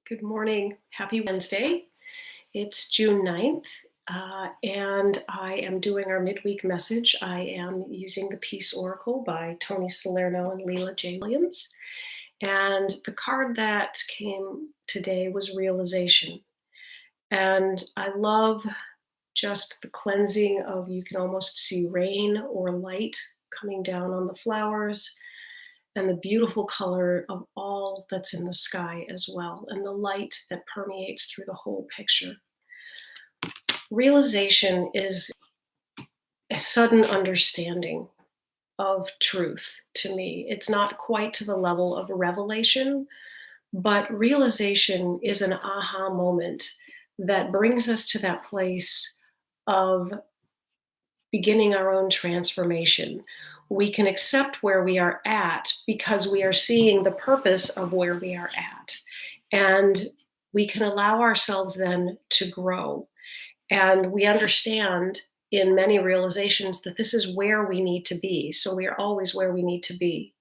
Good morning. Happy Wednesday. It's June 9th, and I am doing our midweek message. I am using the Peace Oracle by Tony Salerno and Leela J. Williams. And the card that came today was realization. And I love just the cleansing of, you can almost see rain or light coming down on the flowers, and the beautiful color of all that's in the sky as well, and the light that permeates through the whole picture. Realization is a sudden understanding of truth to me. It's not quite to the level of revelation, but realization is an aha moment that brings us to that place of beginning our own transformation. We can accept where we are at because we are seeing the purpose of where we are at. And we can allow ourselves then to grow. And we understand in many realizations that this is where we need to be. So we are always where we need to be.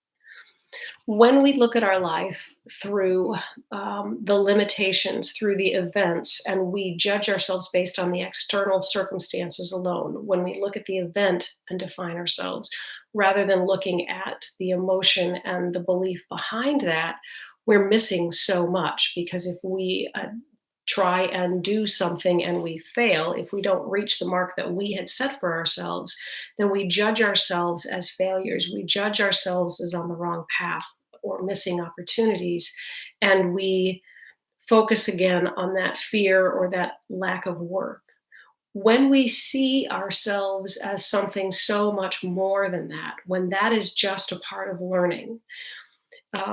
When we look at our life through the limitations, through the events, and we judge ourselves based on the external circumstances alone, when we look at the event and define ourselves, rather than looking at the emotion and the belief behind that, we're missing so much. Because if we try and do something and we fail, if we don't reach the mark that we had set for ourselves, then we judge ourselves as failures. We judge ourselves as on the wrong path or missing opportunities. And we focus again on that fear or that lack of worth. When we see ourselves as something so much more than that, when that is just a part of learning,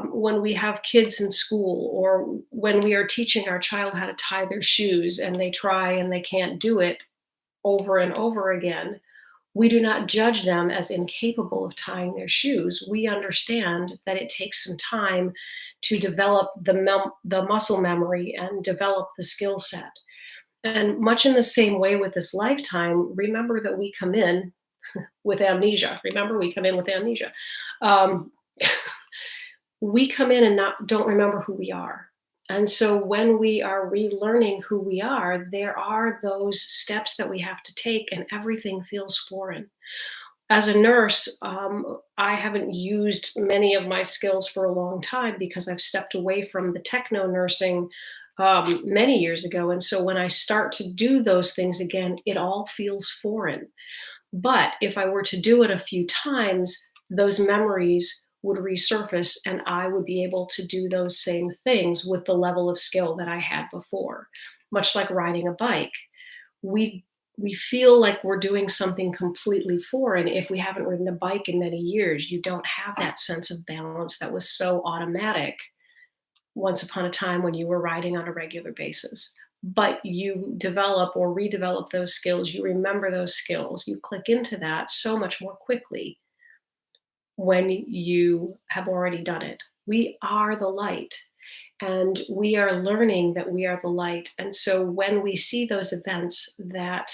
when we have kids in school, or when we are teaching our child how to tie their shoes and they try and they can't do it over and over again, we do not judge them as incapable of tying their shoes. We understand that it takes some time to develop the muscle memory and develop the skill set. And much in the same way with this lifetime, remember that we come in with amnesia. Remember, we come in with amnesia. Um, we come in and don't remember who we are. And so when we are relearning who we are, there are those steps that we have to take, and everything feels foreign. As a nurse, I haven't used many of my skills for a long time because I've stepped away from the techno nursing many years ago. And so when I start to do those things again, it all feels foreign. But if I were to do it a few times, those memories would resurface and I would be able to do those same things with the level of skill that I had before. Much like riding a bike. We feel like we're doing something completely foreign if we haven't ridden a bike in many years. You don't have that sense of balance that was so automatic once upon a time when you were riding on a regular basis. But you develop or redevelop those skills, you remember those skills, you click into that so much more quickly when you have already done it. We are the light, and we are learning that we are the light. And so when we see those events that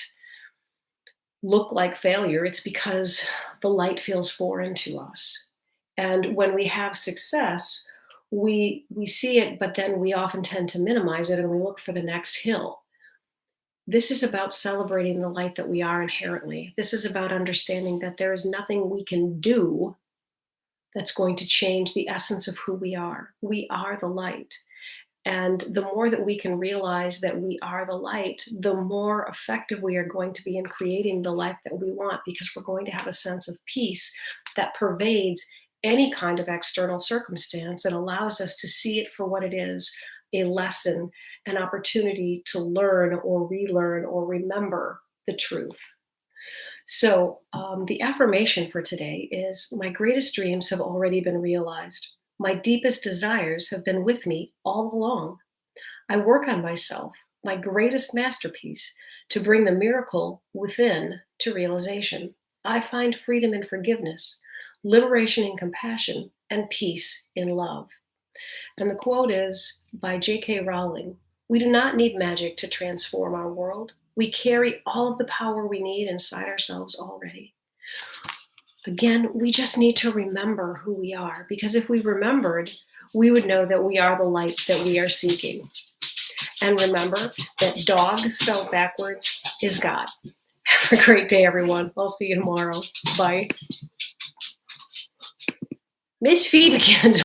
look like failure, it's because the light feels foreign to us. And when we have success, we see it, but then we often tend to minimize it and we look for the next hill. This is about celebrating the light that we are inherently. This is about understanding that there is nothing we can do that's going to change the essence of who we are. We are the light. And the more that we can realize that we are the light, the more effective we are going to be in creating the life that we want, because we're going to have a sense of peace that pervades any kind of external circumstance and allows us to see it for what it is, a lesson, an opportunity to learn or relearn or remember the truth. So the affirmation for today is, my greatest dreams have already been realized. My deepest desires have been with me all along. I work on myself, my greatest masterpiece, to bring the miracle within to realization. I find freedom in forgiveness, liberation in compassion, and peace in love. And the quote is by J.K. Rowling. We do not need magic to transform our world. We carry all of the power we need inside ourselves already. Again, we just need to remember who we are, because if we remembered, we would know that we are the light that we are seeking. And remember that dog spelled backwards is God. Have a great day, everyone. I'll see you tomorrow. Bye. Miss Phoebe begins